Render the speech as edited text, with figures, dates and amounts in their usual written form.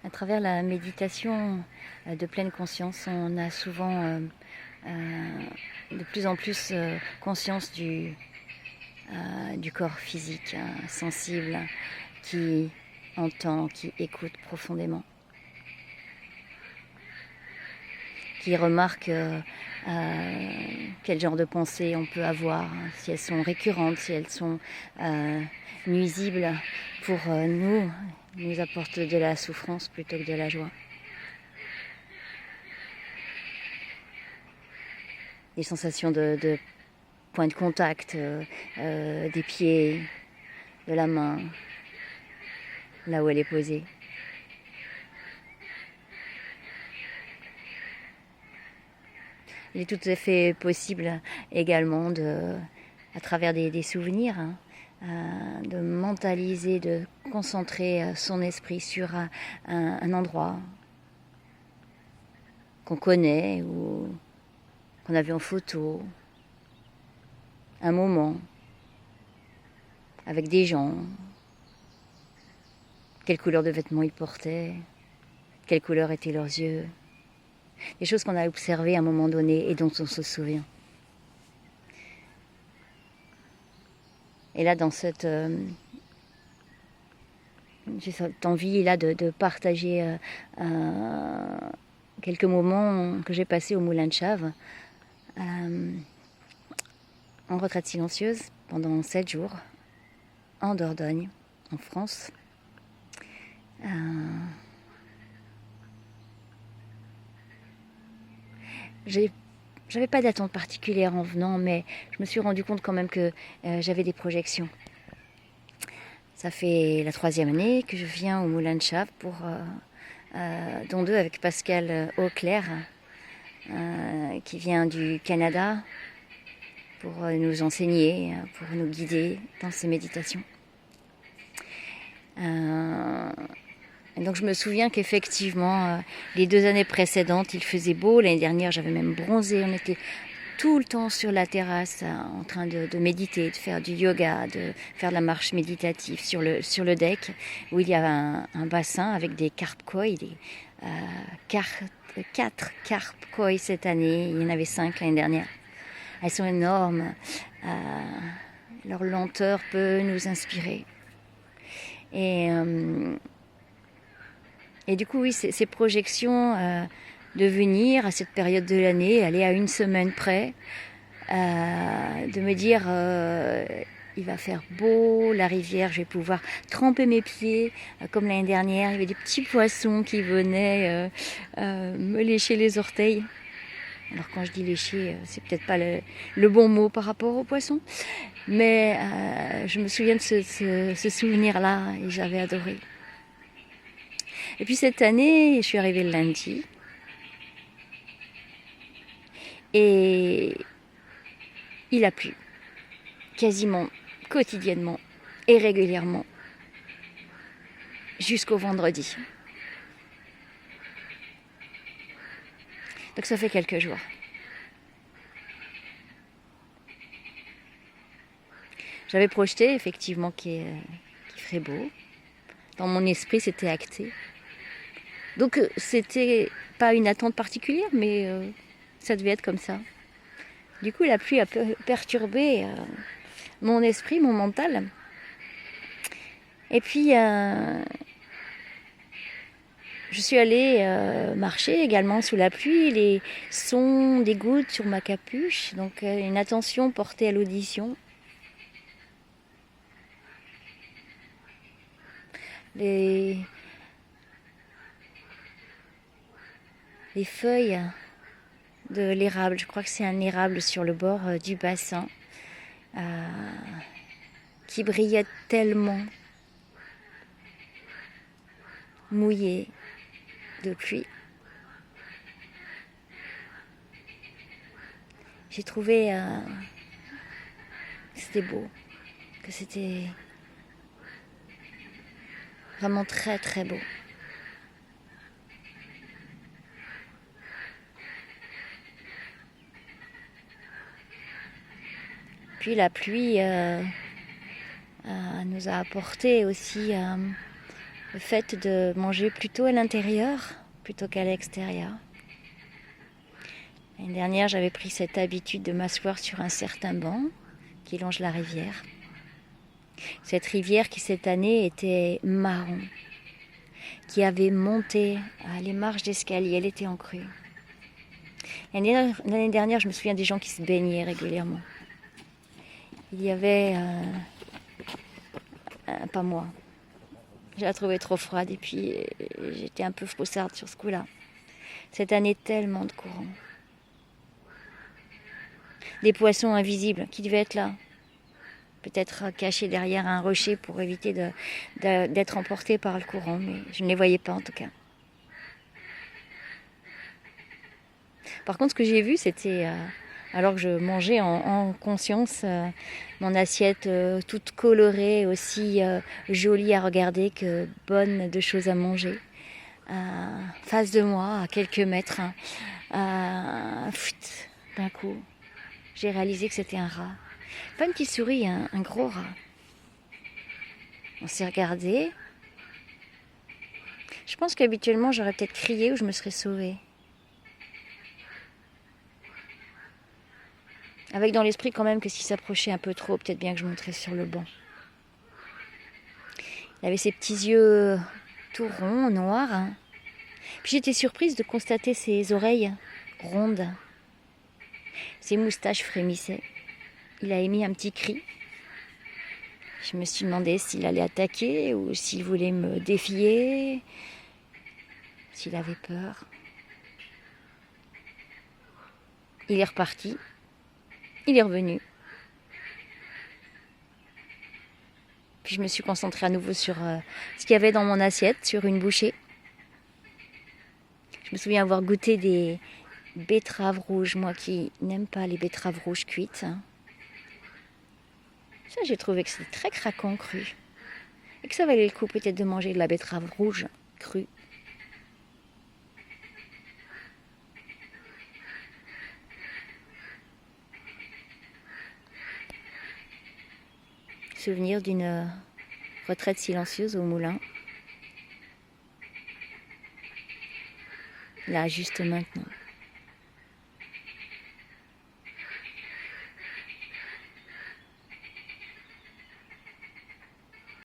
À travers la méditation de pleine conscience, on a souvent de plus en plus conscience du corps physique, sensible, qui entend, qui écoute profondément, qui remarque quel genre de pensées on peut avoir, si elles sont récurrentes, si elles sont nuisibles pour nous apportent de la souffrance plutôt que de la joie. Des sensations de point de contact, des pieds, de la main, là où elle est posée. Il est tout à fait possible également à travers des souvenirs, de mentaliser, de concentrer son esprit sur un endroit qu'on connaît ou qu'on a vu en photo, un moment avec des gens, quelle couleur de vêtements ils portaient, quelle couleur étaient leurs yeux, des choses qu'on a observées à un moment donné et dont on se souvient. Et là, dans j'ai cette envie là de partager quelques moments que j'ai passés au Moulin de Chave, en retraite silencieuse pendant 7 jours, en Dordogne, en France. J'avais pas d'attente particulière en venant, mais je me suis rendu compte quand même que j'avais des projections. Ça fait la 3e année que je viens au Moulin de Chave, dont 2 avec Pascal Auclair, qui vient du Canada, pour nous enseigner, pour nous guider dans ces méditations. Et donc je me souviens qu'effectivement, les 2 années précédentes, il faisait beau. L'année dernière, j'avais même bronzé. On était tout le temps sur la terrasse, en train de méditer, de faire du yoga, de faire de la marche méditative sur le deck, où il y avait un bassin avec des carpes koi, 4 carpes koi cette année. Il y en avait 5 l'année dernière. Elles sont énormes. Leur lenteur peut nous inspirer. Et du coup, oui, ces projections de venir à cette période de l'année, aller à 1 semaine près, de me dire il va faire beau, la rivière, je vais pouvoir tremper mes pieds, comme l'année dernière, il y avait des petits poissons qui venaient me lécher les orteils. Alors quand je dis lécher, c'est peut-être pas le bon mot par rapport aux poissons, mais je me souviens de ce souvenir-là et j'avais adoré. Et puis cette année, je suis arrivée le lundi et il a plu, quasiment quotidiennement et régulièrement, jusqu'au vendredi. Donc ça fait quelques jours. J'avais projeté effectivement qu'il ferait beau. Dans mon esprit, c'était acté. Donc c'était pas une attente particulière, mais ça devait être comme ça. Du coup, la pluie a perturbé mon esprit, mon mental. Et puis, je suis allée marcher également sous la pluie, les sons des gouttes sur ma capuche, donc une attention portée à l'audition. Les feuilles de l'érable, je crois que c'est un érable sur le bord du bassin, qui brillait tellement, mouillé de pluie. J'ai trouvé que c'était beau, que c'était vraiment très très beau. Puis la pluie nous a apporté aussi le fait de manger plutôt à l'intérieur plutôt qu'à l'extérieur. L'année dernière, j'avais pris cette habitude de m'asseoir sur un certain banc qui longe la rivière. Cette rivière qui cette année était marron, qui avait monté les marches d'escalier, elle était en crue. L'année dernière, je me souviens des gens qui se baignaient régulièrement. Il y avait, pas moi, je la trouvais trop froide et puis j'étais un peu faussarde sur ce coup-là. Cette année, tellement de courants. Des poissons invisibles qui devaient être là. Peut-être cachés derrière un rocher pour éviter d'être emportés par le courant, mais je ne les voyais pas en tout cas. Par contre, ce que j'ai vu, c'était, alors que je mangeais en conscience, mon assiette toute colorée, aussi jolie à regarder que bonne de choses à manger. Face de moi, à quelques mètres, d'un coup, j'ai réalisé que c'était un rat. Pas une petite souris, un gros rat. On s'est regardé. Je pense qu'habituellement, j'aurais peut-être crié ou je me serais sauvée. Avec dans l'esprit quand même que s'il s'approchait un peu trop, peut-être bien que je monterais sur le banc. Il avait ses petits yeux tout ronds, noirs. Puis j'étais surprise de constater ses oreilles rondes. Ses moustaches frémissaient. Il a émis un petit cri. Je me suis demandé s'il allait attaquer ou s'il voulait me défier, s'il avait peur. Il est reparti. Il est revenu. Puis je me suis concentrée à nouveau sur ce qu'il y avait dans mon assiette, sur une bouchée. Je me souviens avoir goûté des betteraves rouges, moi qui n'aime pas les betteraves rouges cuites. Ça, j'ai trouvé que c'était très craquant cru. Et que ça valait le coup peut-être de manger de la betterave rouge crue. Souvenir d'une retraite silencieuse au moulin. Là, juste maintenant.